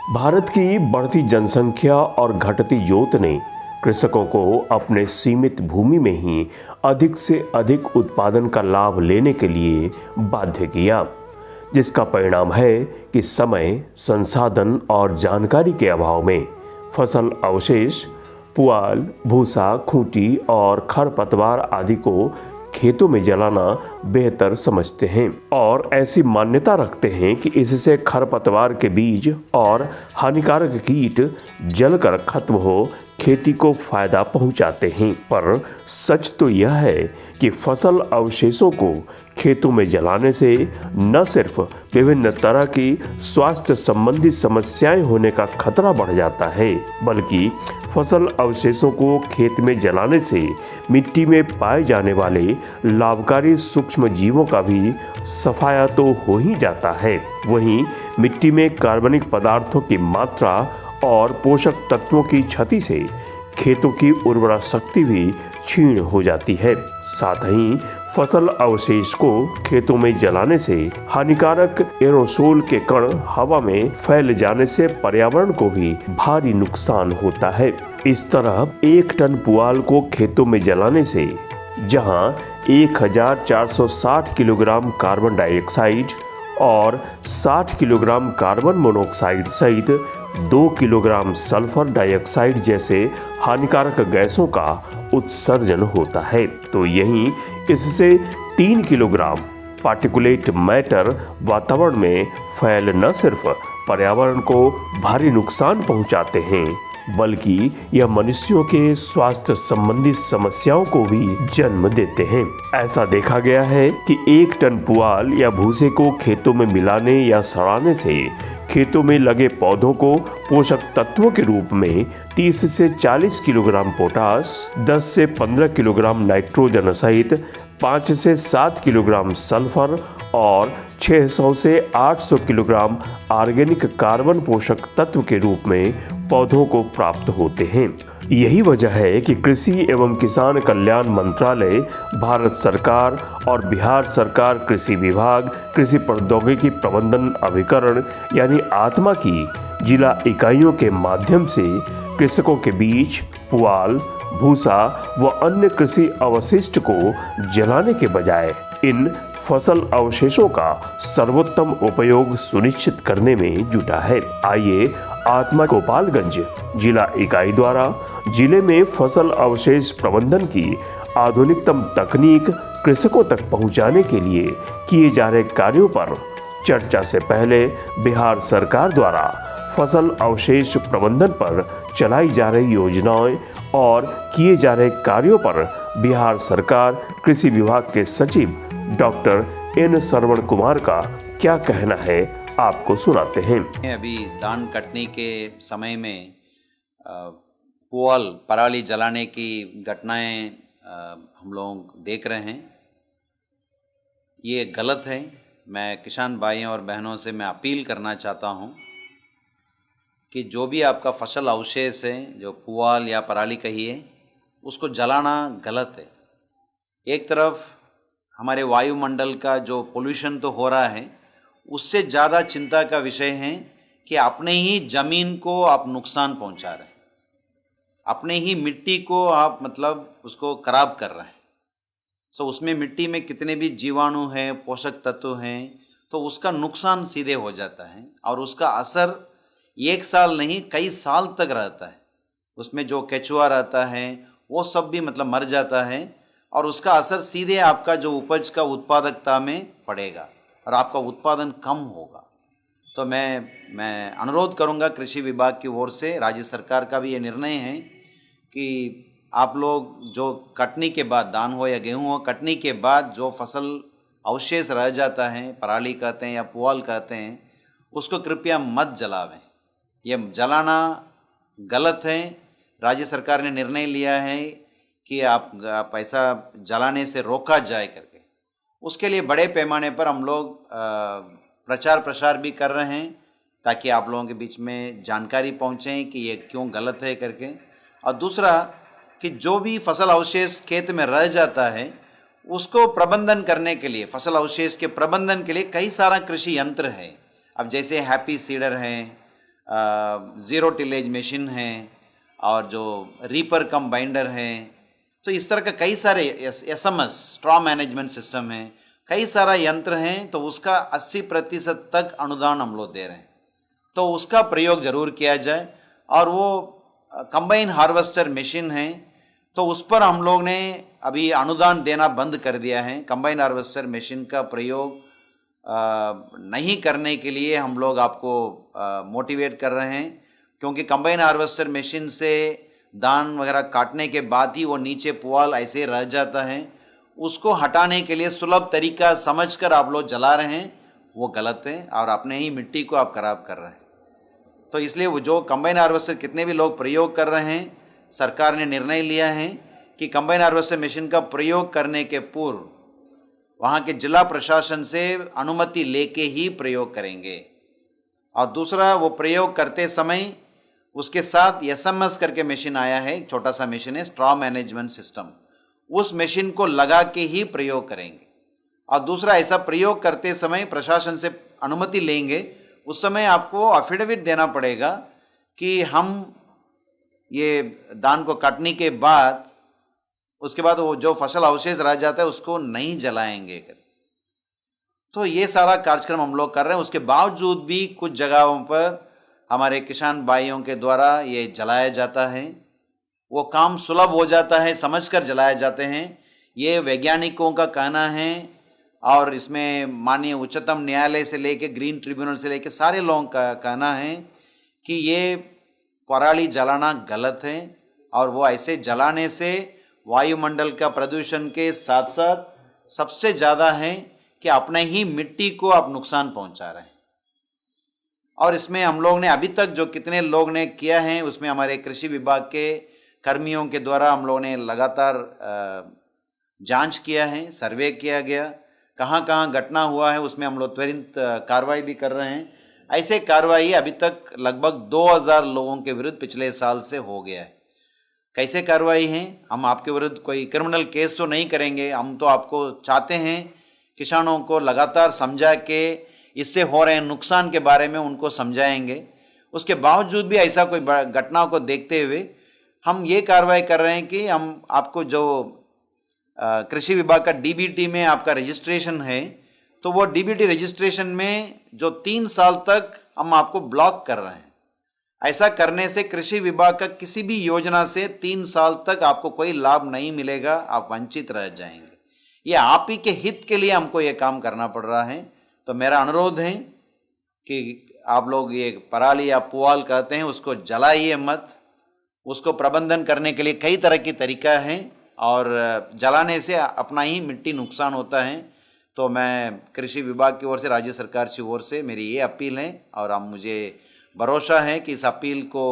भारत की बढ़ती जनसंख्या और घटती जोत ने कृषकों को अपने सीमित भूमि में ही अधिक से अधिक उत्पादन का लाभ लेने के लिए बाध्य किया, जिसका परिणाम है कि समय, संसाधन और जानकारी के अभाव में फसल अवशेष, पुआल, भूसा, खूंटी और खरपतवार आदि को खेतों में जलाना बेहतर समझते हैं और ऐसी मान्यता रखते हैं कि इससे खरपतवार के बीज और हानिकारक कीट जलकर खत्म हो खेती को फायदा पहुंचाते हैं। पर सच तो यह है कि फसल अवशेषों को खेतों में जलाने से न सिर्फ विभिन्न तरह की स्वास्थ्य संबंधी समस्याएं होने का खतरा बढ़ जाता है, बल्कि फसल अवशेषों को खेत में जलाने से मिट्टी में पाए जाने वाले लाभकारी सूक्ष्म जीवों का भी सफाया तो हो ही जाता है। वहीं मिट्टी में कार्बनिक पदार्थों की मात्रा और पोषक तत्वों की क्षति से खेतों की उर्वरा शक्ति भी क्षीण हो जाती है। साथ ही फसल अवशेष को खेतों में जलाने से हानिकारक एरोसोल के कण हवा में फैल जाने से पर्यावरण को भी भारी नुकसान होता है। इस तरह 1 टन पुआल को खेतों में जलाने से जहां 1460 किलोग्राम कार्बन डाइऑक्साइड और 60 किलोग्राम कार्बन मोनोऑक्साइड सहित 2 किलोग्राम सल्फर डाइऑक्साइड जैसे हानिकारक गैसों का उत्सर्जन होता है, तो यहीं इससे 3 किलोग्राम पार्टिकुलेट मैटर वातावरण में फैल न सिर्फ पर्यावरण को भारी नुकसान पहुंचाते हैं, बल्कि यह मनुष्यों के स्वास्थ्य संबंधी समस्याओं को भी जन्म देते हैं। ऐसा देखा गया है कि 1 टन पुआल या भूसे को खेतों में मिलाने या सड़ाने से खेतों में लगे पौधों को पोषक तत्वों के रूप में 30 से 40 किलोग्राम पोटास, 10 से 15 किलोग्राम नाइट्रोजन सहित 5 से 7 किलोग्राम सल्फर और 600 से 800 किलोग्राम ऑर्गेनिक कार्बन पोषक तत्व के रूप में पौधों को प्राप्त होते हैं। यही वजह है कि कृषि एवं किसान कल्याण मंत्रालय, भारत सरकार और बिहार सरकार कृषि विभाग, कृषि प्रौद्योगिकी प्रबंधन अभिकरण यानी आत्मा की जिला इकाइयों के माध्यम से कृषकों के बीच पुआल, भूसा व अन्य कृषि अवशिष्ट को जलाने के बजाय इन फसल अवशेषों का सर्वोत्तम उपयोग सुनिश्चित करने में जुटा है। आइए आत्मा गोपालगंज जिला इकाई द्वारा जिले में फसल अवशेष प्रबंधन की आधुनिकतम तकनीक कृषकों तक पहुंचाने के लिए किए जा रहे कार्यों पर चर्चा से पहले बिहार सरकार द्वारा फसल अवशेष प्रबंधन पर चलाई जा रही योजनाएं और किए जा रहे कार्यों पर बिहार सरकार कृषि विभाग के सचिव डॉक्टर एन श्रवण कुमार का क्या कहना है, आपको सुनाते हैं। अभी धान कटने के समय में पुआल, पराली जलाने की घटनाएं हम लोग देख रहे हैं। ये गलत है। मैं किसान भाइयों और बहनों से मैं अपील करना चाहता हूँ कि जो भी आपका फसल अवशेष है, जो पुआल या पराली कहिए, उसको जलाना गलत है। एक तरफ हमारे वायुमंडल का जो पोल्यूशन तो हो रहा है, उससे ज़्यादा चिंता का विषय है कि अपने ही ज़मीन को आप नुकसान पहुंचा रहे हैं, अपने ही मिट्टी को आप उसको खराब कर रहे हैं। उसमें मिट्टी में कितने भी जीवाणु हैं, पोषक तत्व हैं, तो उसका नुकसान सीधे हो जाता है और उसका असर 1 साल नहीं कई साल तक रहता है। उसमें जो केचुआ रहता है वो सब भी मर जाता है और उसका असर सीधे आपका जो उपज का उत्पादकता में पड़ेगा और आपका उत्पादन कम होगा। तो मैं अनुरोध करूंगा कृषि विभाग की ओर से, राज्य सरकार का भी ये निर्णय है कि आप लोग जो कटनी के बाद, धान हो या गेहूं हो, कटनी के बाद जो फसल अवशेष रह जाता है, पराली कहते हैं या पुआल कहते हैं, उसको कृपया मत जलावें। ये जलाना गलत है। राज्य सरकार ने निर्णय लिया है कि आप पैसा जलाने से रोका जाए करके। उसके लिए बड़े पैमाने पर हम लोग प्रचार प्रसार भी कर रहे हैं ताकि आप लोगों के बीच में जानकारी पहुँचे कि ये क्यों गलत है करके। और दूसरा कि जो भी फसल अवशेष खेत में रह जाता है उसको प्रबंधन करने के लिए, फसल अवशेष के प्रबंधन के लिए कई सारा कृषि यंत्र है। अब जैसे हैप्पी सीडर है, ज़ीरो टिलेज मशीन है और जो रीपर कम बाइंडर हैं। तो इस तरह का कई सारे SMS स्ट्रॉ मैनेजमेंट सिस्टम है, कई सारा यंत्र हैं। तो उसका 80% तक अनुदान हम लोग दे रहे हैं, तो उसका प्रयोग ज़रूर किया जाए। और वो कंबाइन हार्वेस्टर मशीन है, तो उस पर हम लोग ने अभी अनुदान देना बंद कर दिया है। कंबाइन हार्वेस्टर मशीन का प्रयोग नहीं करने के लिए हम लोग आपको मोटिवेट कर रहे हैं, क्योंकि कंबाइन हार्वेस्टर मशीन से धान वगैरह काटने के बाद ही वो नीचे पुआल ऐसे रह जाता है। उसको हटाने के लिए सुलभ तरीका समझकर आप लोग जला रहे हैं, वो गलत है और अपने ही मिट्टी को आप खराब कर रहे हैं। तो इसलिए वो जो कंबाइन हार्वेस्टर कितने भी लोग प्रयोग कर रहे हैं, सरकार ने निर्णय लिया है कि कंबाइन हार्वेस्टर मशीन का प्रयोग करने के पूर्व वहाँ के जिला प्रशासन से अनुमति लेके ही प्रयोग करेंगे। और दूसरा, वो प्रयोग करते समय उसके साथ SMS करके मशीन आया है, एक छोटा सा मशीन है, स्ट्रॉ मैनेजमेंट सिस्टम, उस मशीन को लगा के ही प्रयोग करेंगे। और दूसरा, ऐसा प्रयोग करते समय प्रशासन से अनुमति लेंगे, उस समय आपको एफिडेविट देना पड़ेगा कि हम ये धान को काटने के बाद उसके बाद वो जो फसल अवशेष रह जाता है उसको नहीं जलाएंगे। तो ये सारा कार्यक्रम हम लोग कर रहे हैं। उसके बावजूद भी कुछ जगहों पर हमारे किसान भाइयों के द्वारा ये जलाया जाता है। वो काम सुलभ हो जाता है, समझकर जलाए जाते हैं। ये वैज्ञानिकों का कहना है और इसमें माननीय उच्चतम न्यायालय से लेके ग्रीन ट्रिब्यूनल से लेके सारे लोगों का कहना है कि ये पराली जलाना गलत है और वो ऐसे जलाने से वायुमंडल का प्रदूषण के साथ साथ सबसे ज़्यादा है कि अपने ही मिट्टी को आप नुकसान पहुंचा रहे हैं। और इसमें हम लोग ने अभी तक जो कितने लोग ने किया है, उसमें हमारे कृषि विभाग के कर्मियों के द्वारा हम लोगों ने लगातार जांच किया है, सर्वे किया गया, कहाँ कहाँ घटना हुआ है उसमें हम लोग त्वरित कार्रवाई भी कर रहे हैं। ऐसे कार्रवाई अभी तक लगभग 2000 लोगों के विरुद्ध पिछले साल से हो गया है। कैसे कार्रवाई है? हम आपके विरुद्ध कोई क्रिमिनल केस तो नहीं करेंगे, हम तो आपको चाहते हैं किसानों को लगातार समझा के इससे हो रहे नुकसान के बारे में उनको समझाएंगे। उसके बावजूद भी ऐसा कोई घटना को देखते हुए हम ये कार्रवाई कर रहे हैं कि हम आपको जो कृषि विभाग का DBT में आपका रजिस्ट्रेशन है, तो वो DBT रजिस्ट्रेशन में जो 3 साल तक हम आपको ब्लॉक कर रहे हैं। ऐसा करने से कृषि विभाग का किसी भी योजना से 3 साल तक आपको कोई लाभ नहीं मिलेगा, आप वंचित रह जाएंगे। ये आप ही के हित के लिए हमको ये काम करना पड़ रहा है। तो मेरा अनुरोध है कि आप लोग ये पराली या पुआल कहते हैं उसको जलाइए मत। उसको प्रबंधन करने के लिए कई तरह की तरीका है और जलाने से अपना ही मिट्टी नुकसान होता है। तो मैं कृषि विभाग की ओर से, राज्य सरकार की ओर से मेरी ये अपील है और हम मुझे भरोसा है कि इस अपील को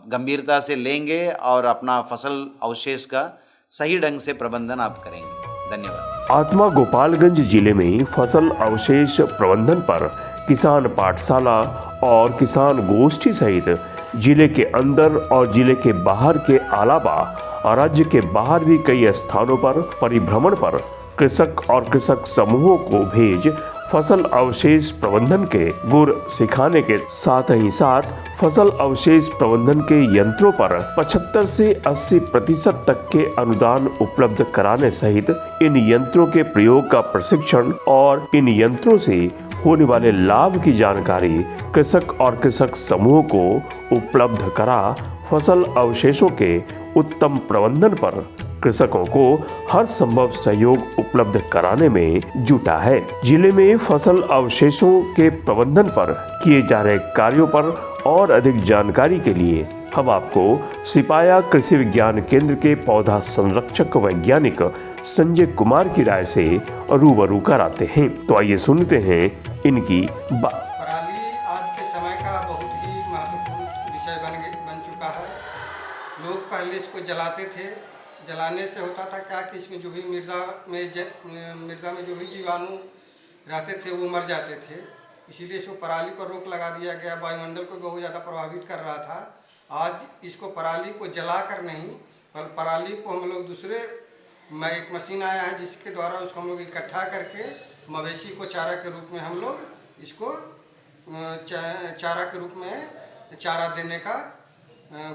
गंभीरता से लेंगे और अपना फसल अवशेष का सही ढंग से प्रबंधन आप करेंगे। धन्यवाद। आत्मा गोपालगंज जिले में फसल अवशेष प्रबंधन पर किसान पाठशाला और किसान गोष्ठी सहित जिले के अंदर और जिले के बाहर के अलावा राज्य के बाहर भी कई स्थानों पर परिभ्रमण पर कृषक और कृषक समूहों को भेज फसल अवशेष प्रबंधन के गुर सिखाने के साथ ही साथ फसल अवशेष प्रबंधन के यंत्रों पर 75 से 80% तक के अनुदान उपलब्ध कराने सहित इन यंत्रों के प्रयोग का प्रशिक्षण और इन यंत्रों से होने वाले लाभ की जानकारी कृषक और कृषक समूह को उपलब्ध करा फसल अवशेषों के उत्तम प्रबंधन पर कृषकों को हर संभव सहयोग उपलब्ध कराने में जुटा है। जिले में फसल अवशेषों के प्रबंधन पर किए जा रहे कार्यों पर और अधिक जानकारी के लिए हम आपको सिपाया कृषि विज्ञान केंद्र के पौधा संरक्षक वैज्ञानिक संजय कुमार की राय से रूबरू कराते हैं। तो आइए सुनते हैं इनकी बात। पराली आज के समय का बहुत ही महत्वपूर्ण विषय बन चुका है। लोग पहले इसको जलाते थे, जलाने से होता था क्या कि इसमें जो भी मृदा में जो भी जीवाणु रहते थे वो मर जाते थे। इसीलिए इसको पराली पर रोक लगा दिया गया। वायुमंडल को बहुत ज़्यादा प्रभावित कर रहा था। आज इसको पराली को जलाकर नहीं, पर पराली को हम लोग दूसरे एक मशीन आया है जिसके द्वारा उसको हम लोग इकट्ठा करके मवेशी को चारा के रूप में हम लोग इसको चारा के रूप में चारा देने का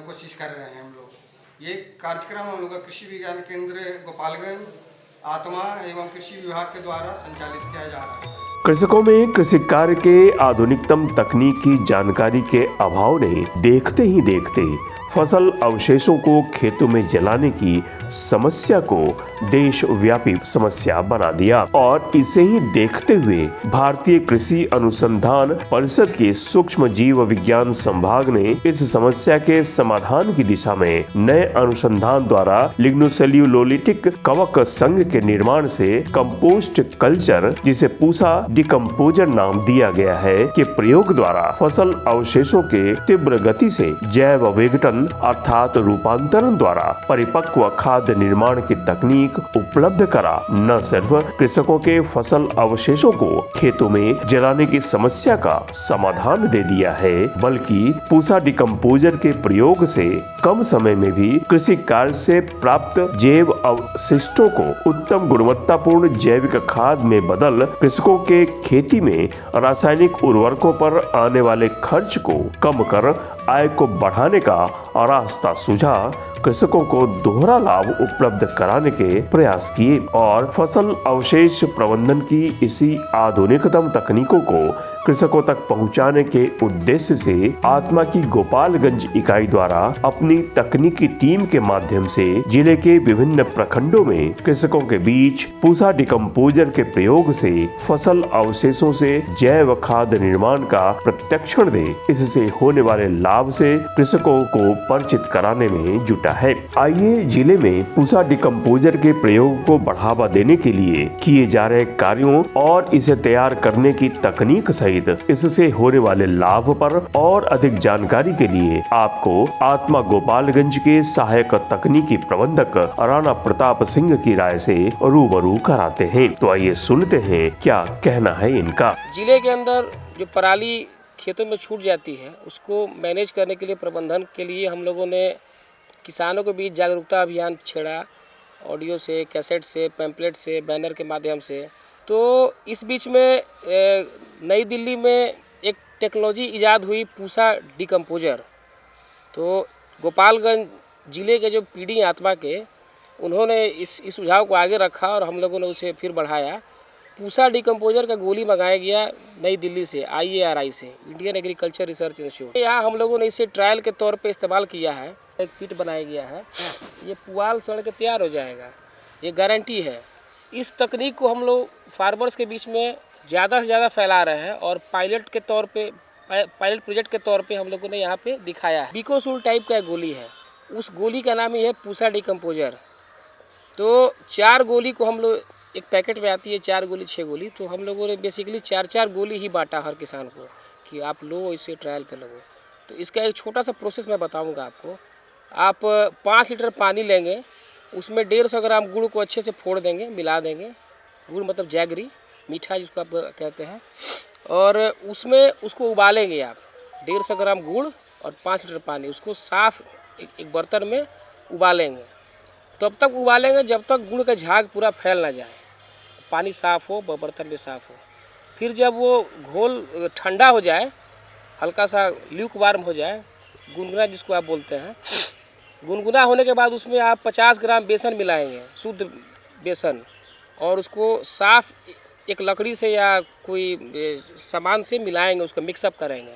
कोशिश कर रहे हैं हम लोग। ये कार्यक्रम हम लोग का कृषि विज्ञान केंद्र गोपालगंज आत्मा एवं कृषि विभाग के द्वारा संचालित किया जा रहा है। कृषकों में कृषि कार्य के आधुनिकतम तकनीक की जानकारी के अभाव ने देखते ही देखते फसल अवशेषों को खेतों में जलाने की समस्या को देशव्यापी समस्या बना दिया और इसे ही देखते हुए भारतीय कृषि अनुसंधान परिषद के सूक्ष्म जीव विज्ञान संभाग ने इस समस्या के समाधान की दिशा में नए अनुसंधान द्वारा लिग्नोसेल्यूलोलिटिक कवक संघ के निर्माण से कंपोस्ट कल्चर, जिसे पूसा डिकम्पोजर नाम दिया गया है, के प्रयोग द्वारा फसल अवशेषों के तीव्र गति से जैव विघटन अर्थात रूपांतरण द्वारा परिपक्व खाद्य निर्माण की तकनीक उपलब्ध करा न सिर्फ कृषकों के फसल अवशेषों को खेतों में जलाने की समस्या का समाधान दे दिया है, बल्कि पूसा डिकम्पोजर के प्रयोग से कम समय में भी कृषि कार्य से प्राप्त जैव अवशिष्टों को उत्तम गुणवत्तापूर्ण जैविक खाद में बदल कृषकों के खेती में रासायनिक उर्वरकों पर आने वाले खर्च को कम कर आय को बढ़ाने का रास्ता सूझा, कृषकों को दोहरा लाभ उपलब्ध कराने के प्रयास किए और फसल अवशेष प्रबंधन की इसी आधुनिकतम तकनीकों को कृषकों तक पहुंचाने के उद्देश्य से आत्मा की गोपालगंज इकाई द्वारा अपनी तकनीकी टीम के माध्यम से जिले के विभिन्न प्रखंडों में कृषकों के बीच पूसा डिकम्पोजर के प्रयोग से फसल अवशेषों से जैव खाद निर्माण का प्रत्यक्षण दे इससे होने वाले लाभ से कृषकों को परिचित कराने में जुटा है। आइए जिले में पूसा डिकम्पोजर के प्रयोग को बढ़ावा देने के लिए किए जा रहे कार्यों और इसे तैयार करने की तकनीक सहित इससे होने वाले लाभ पर और अधिक जानकारी के लिए आपको आत्मा गोपालगंज के सहायक तकनीकी प्रबंधक राणा प्रताप सिंह की राय से रूबरू कराते हैं। तो आइए सुनते हैं क्या कहना है इनका। जिले के अंदर जो पराली खेतों में छूट जाती है उसको मैनेज करने के लिए, प्रबंधन के लिए हम लोगों ने किसानों के बीच जागरूकता अभियान छेड़ा, ऑडियो से, कैसेट से, पैम्पलेट से, बैनर के माध्यम से। तो इस बीच में नई दिल्ली में एक टेक्नोलॉजी इजाद हुई, पूसा डिकम्पोजर। तो गोपालगंज ज़िले के जो पीडी आत्मा के, उन्होंने इस सुझाव को आगे रखा और हम लोगों ने उसे फिर बढ़ाया। पूसा डिकम्पोजर का गोली मंगाया गया नई दिल्ली से, IARI से, इंडियन एग्रीकल्चर रिसर्च इंस्टीट्यूट। यहाँ हम लोगों ने इसे ट्रायल के तौर पे इस्तेमाल किया है। एक किट बनाया गया है, ये पुआल सड़ के तैयार हो जाएगा, ये गारंटी है। इस तकनीक को हम लोग फार्मर्स के बीच में ज़्यादा से ज़्यादा फैला रहे हैं और पायलट के तौर पे, पायलट प्रोजेक्ट के तौर पे हम लोगों ने यहाँ पे दिखाया है। बिकोसूल टाइप का एक गोली है, उस गोली का नाम ही है पूसा डिकम्पोजर। तो 4 गोली को हम लोग, एक पैकेट में आती है 4 गोली 6 गोली, तो हम लोगों ने बेसिकली 4-4 गोली ही बांटा हर किसान को कि आप लो, इसे ट्रायल पे लगो। तो इसका एक छोटा सा प्रोसेस मैं बताऊंगा आपको। आप 5 लीटर पानी लेंगे, उसमें 150 ग्राम गुड़ को अच्छे से फोड़ देंगे, मिला देंगे। गुड़ मतलब जैगरी, मीठा जिसको आप कहते हैं। और उसमें उसको उबालेंगे आप, 150 ग्राम गुड़ और 5 लीटर पानी, उसको साफ एक बर्तन में उबालेंगे। तब तक उबालेंगे जब तक गुड़ का झाग पूरा फैल ना जाए, पानी साफ़ हो, बर्तन भी साफ़ हो। फिर जब वो घोल ठंडा हो जाए, हल्का सा ल्यूक वार्म हो जाए, गुनगुना जिसको आप बोलते हैं, गुनगुना होने के बाद उसमें आप 50 ग्राम बेसन मिलाएंगे, शुद्ध बेसन, और उसको साफ़ एक लकड़ी से या कोई सामान से मिलाएंगे, उसको मिक्सअप करेंगे।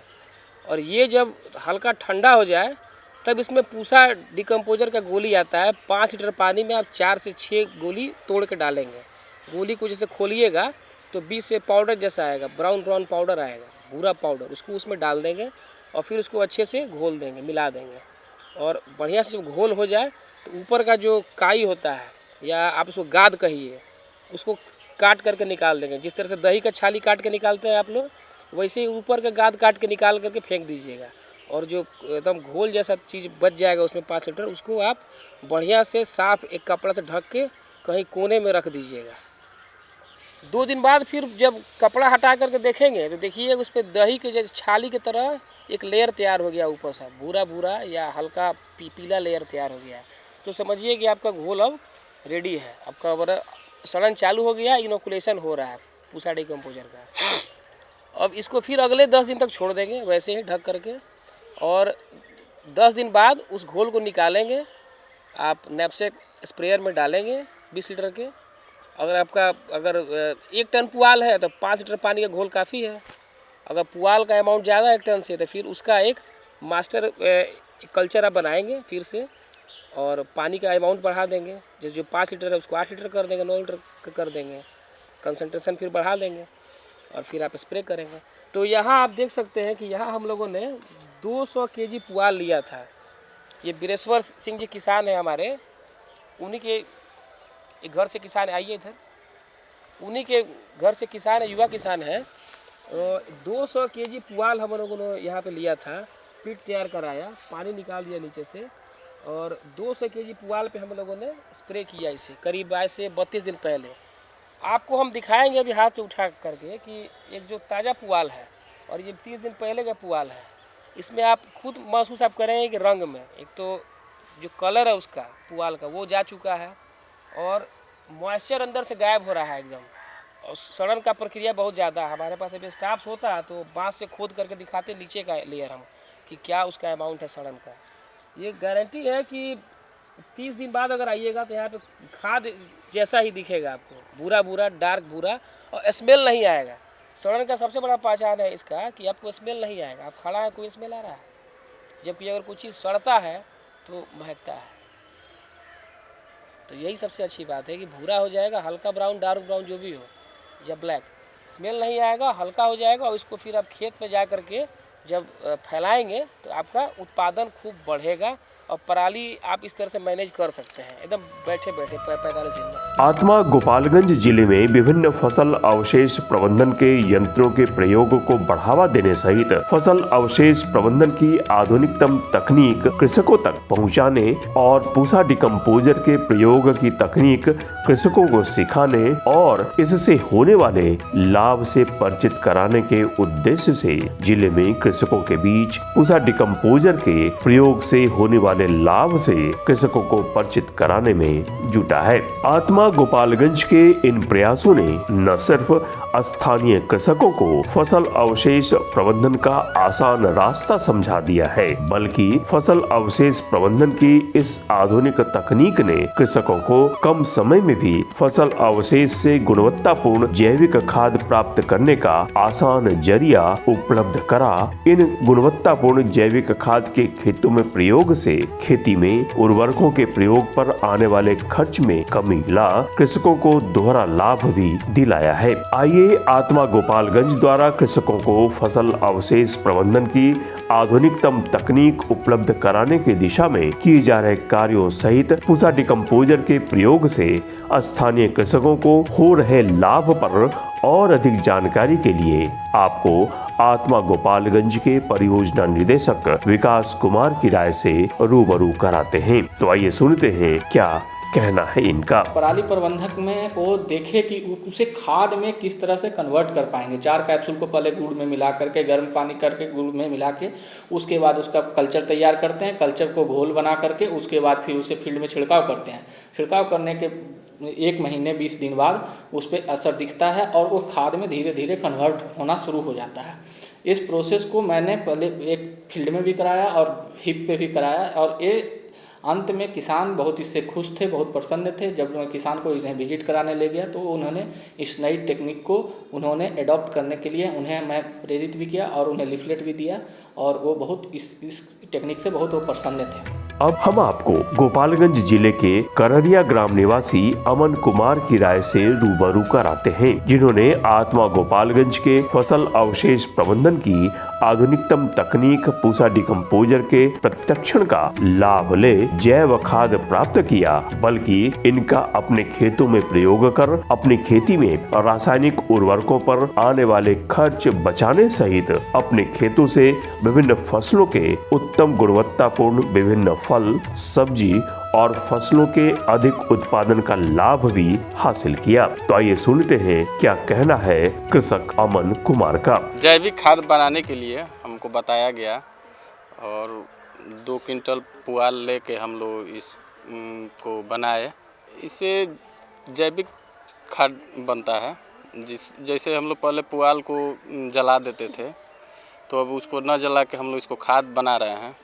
और ये जब हल्का ठंडा हो जाए तब इसमें पूसा डिकम्पोजर का गोली आता है। 5 लीटर पानी में आप 4 से 6 गोली तोड़ के डालेंगे। गोली को जैसे खोलिएगा तो बीच से पाउडर जैसा आएगा, ब्राउन पाउडर आएगा, भूरा पाउडर, उसको उसमें डाल देंगे और फिर उसको अच्छे से घोल देंगे, मिला देंगे। और बढ़िया से जब घोल हो जाए तो ऊपर का जो काई होता है, या आप उसको गाद कहिए, उसको काट करके निकाल देंगे। जिस तरह से दही का छाली काट के निकालते हैं आप लोग, वैसे ही ऊपर का गाद काट के निकाल करके फेंक दीजिएगा। और जो एकदम घोल जैसा चीज़ बच जाएगा उसमें 5 लीटर, उसको आप बढ़िया से साफ़ एक कपड़ा से ढक के कहीं कोने में रख दीजिएगा। 2 दिन बाद फिर जब कपड़ा हटा करके देखेंगे तो देखिए उस पर दही के जैसे छाली की तरह एक लेयर तैयार हो गया, ऊपर से भूरा या हल्का पीला लेयर तैयार हो गया। तो समझिए कि आपका घोल अब रेडी है, आपका सड़न चालू हो गया, इनोकुलेशन हो रहा है पूसा डिकम्पोजर का। अब इसको फिर अगले 10 दिन तक छोड़ देंगे वैसे ही ढक करके, और 10 दिन बाद उस घोल को निकालेंगे, आप नैपसेक स्प्रेयर में डालेंगे 20 लीटर के। अगर 1 टन पुआल है तो 5 लीटर पानी का घोल काफ़ी है। अगर पुआल का अमाउंट ज़्यादा है 1 टन से, तो फिर उसका एक मास्टर कल्चर आप बनाएंगे फिर से, और पानी का अमाउंट बढ़ा देंगे। जैसे जो 5 लीटर है उसको 8 लीटर कर देंगे, 9 लीटर कर देंगे, कंसंट्रेशन फिर बढ़ा देंगे और फिर आप स्प्रे करेंगे। तो यहाँ आप देख सकते हैं कि यहाँ हम लोगों ने 200 केजी पुआल लिया था। ये बिरेश्वर सिंह जी किसान है हमारे, उन्हीं के एक घर से किसान है, आइए इधर, उन्हीं के घर से किसान है, युवा किसान है। 200 केजी पुआल हम लोगों ने यहाँ पे लिया था, पिट तैयार कराया, पानी निकाल दिया नीचे से, और 200 केजी पुआल पे हम लोगों ने स्प्रे किया इसे करीब आज से 32 दिन पहले। आपको हम दिखाएंगे अभी हाथ से उठा करके कि एक जो ताज़ा पुआल है और ये 30 दिन पहले का पुआल है, इसमें आप खुद महसूस आप करेंगे कि रंग में एक तो जो कलर है उसका पुआल का वो जा चुका है, और मॉइस्चर अंदर से गायब हो रहा है एकदम, और सड़न का प्रक्रिया बहुत ज़्यादा। हमारे पास अभी स्टाफ होता तो बांस से खोद करके दिखाते नीचे का लेयर हम कि क्या उसका अमाउंट है सड़न का। ये गारंटी है कि 30 दिन बाद अगर आइएगा तो यहाँ पे खाद जैसा ही दिखेगा आपको, भूरा भूरा डार्क भूरा, और स्मेल नहीं आएगा। सड़न का सबसे बड़ा पहचान है इसका कि आपको स्मेल नहीं आएगा। आप खड़ा है, कोई स्मेल आ रहा है, जबकि अगर कुछ चीज़ सड़ता है तो महकता है। तो यही सबसे अच्छी बात है कि भूरा हो जाएगा, हल्का ब्राउन, डार्क ब्राउन जो भी हो, या ब्लैक, स्मेल नहीं आएगा, हल्का हो जाएगा, और इसको फिर आप खेत में जा कर के जब फैलाएंगे तो आपका उत्पादन खूब बढ़ेगा, और पराली आप इस तरह से मैनेज कर सकते हैं एकदम बैठे बैठे 45 दिन में। आत्मा गोपालगंज जिले में विभिन्न फसल अवशेष प्रबंधन के यंत्रों के प्रयोग को बढ़ावा देने सहित फसल अवशेष प्रबंधन की आधुनिकतम तकनीक कृषकों तक पहुंचाने और पूसा डिकम्पोजर के प्रयोग की तकनीक कृषकों को सिखाने और इससे होने वाले लाभ से परिचित कराने के उद्देश्य से जिले में कृषकों के बीच पूसा डिकम्पोजर के प्रयोग से होने वाले लाभ से कृषकों को परिचित कराने में जुटा है। आत्मा गोपालगंज के इन प्रयासों ने न सिर्फ स्थानीय कृषकों को फसल अवशेष प्रबंधन का आसान रास्ता समझा दिया है, बल्कि फसल अवशेष प्रबंधन की इस आधुनिक तकनीक ने कृषकों को कम समय में भी फसल अवशेष से गुणवत्तापूर्ण जैविक खाद प्राप्त करने का आसान जरिया उपलब्ध करा। इन गुणवत्तापूर्ण जैविक खाद के खेतों में प्रयोग से खेती में उर्वरकों के प्रयोग पर आने वाले खर्च में कमी ला कृषकों को दोहरा लाभ भी दिलाया है। आइए आत्मा गोपालगंज द्वारा कृषकों को फसल अवशेष प्रबंधन की आधुनिकतम तकनीक उपलब्ध कराने की दिशा में किए जा रहे कार्यों सहित पूसा डिकम्पोजर के प्रयोग से स्थानीय कृषकों को हो रहे लाभ पर और अधिक जानकारी के लिए आपको आत्मा गोपालगंज के परियोजना निदेशक विकास कुमार की राय से रूबरू कराते हैं। तो आइए सुनते हैं क्या कहना है इनका। पराली प्रबंधक में वो देखे कि उसे खाद में किस तरह से कन्वर्ट कर पाएंगे। 4 कैप्सूल को पहले गुड़ में मिला करके, गर्म पानी करके गुड़ में मिला के, उसके बाद उसका कल्चर तैयार करते हैं। कल्चर को घोल बना करके उसके बाद फिर उसे फील्ड में छिड़काव करते हैं। छिड़काव करने के 1 महीने 20 दिन बाद उस पर असर दिखता है और वो खाद में धीरे धीरे कन्वर्ट होना शुरू हो जाता है। इस प्रोसेस को मैंने पहले एक फील्ड में भी कराया और हिप पे भी कराया, और ये अंत में किसान बहुत इससे खुश थे, बहुत प्रसन्न थे। जब मैं किसान को इन्हें विजिट कराने ले गया तो उन्होंने इस नई टेक्निक को उन्होंने एडॉप्ट करने के लिए उन्हें मैं प्रेरित भी किया और उन्हें लिफलेट भी दिया, और वो बहुत इस टेक्निक से बहुत वो प्रसन्न थे। अब हम आपको गोपालगंज जिले के कररिया ग्राम निवासी अमन कुमार की राय से रूबरू कराते हैं, जिन्होंने आत्मा गोपालगंज के फसल अवशेष प्रबंधन की आधुनिकतम तकनीक पूसा डिकम्पोजर के प्रशिक्षण का लाभ ले जैव खाद प्राप्त किया, बल्कि इनका अपने खेतों में प्रयोग कर अपनी खेती में रासायनिक उर्वरकों पर आने वाले खर्च बचाने सहित अपने खेतों से विभिन्न फसलों के उत्तम गुणवत्तापूर्ण विभिन्न फल, सब्जी और फसलों के अधिक उत्पादन का लाभ भी हासिल किया। तो आइए सुनते हैं क्या कहना है कृषक अमन कुमार का। जैविक खाद बनाने के लिए हमको बताया गया और 2 क्विंटल पुआल लेके हम लोग इसको बनाए। इससे जैविक खाद बनता है जैसे हम लोग पहले पुआल को जला देते थे, तो अब उसको न जला के हम लोग इसको खाद बना रहे हैं।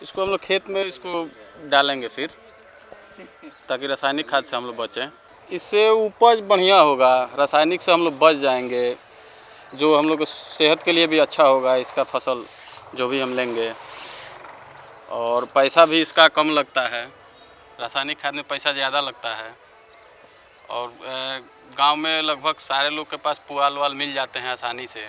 इसको हम लोग खेत में इसको डालेंगे फिर, ताकि रासायनिक खाद से हम लोग बचें। इससे उपज बढ़िया होगा, रासायनिक से हम लोग बच जाएंगे, जो हम लोग को सेहत के लिए भी अच्छा होगा इसका फसल जो भी हम लेंगे। और पैसा भी इसका कम लगता है, रासायनिक खाद में पैसा ज़्यादा लगता है। और गांव में लगभग सारे लोग के पास पुआल वाल मिल जाते हैं आसानी से,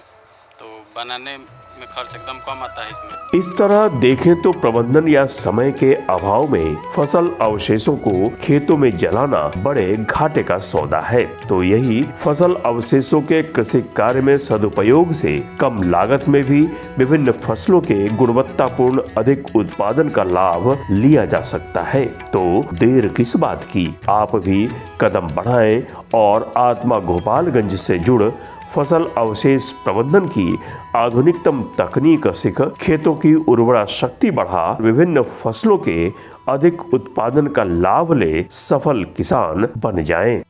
तो बनाने में खर्च एकदम कम आता है इसमें। इस तरह देखें तो प्रबंधन या समय के अभाव में फसल अवशेषों को खेतों में जलाना बड़े घाटे का सौदा है। तो यही फसल अवशेषों के कृषि कार्य में सदुपयोग से कम लागत में भी विभिन्न फसलों के गुणवत्तापूर्ण अधिक उत्पादन का लाभ लिया जा सकता है। तो देर किस बात की, आप भी कदम बढ़ाएं और आत्मा गोपालगंज से जुड़ फसल अवशेष प्रबंधन की आधुनिकतम तकनीक सीख खेतों की उर्वरा शक्ति बढ़ा विभिन्न फसलों के अधिक उत्पादन का लाभ ले सफल किसान बन जाएं।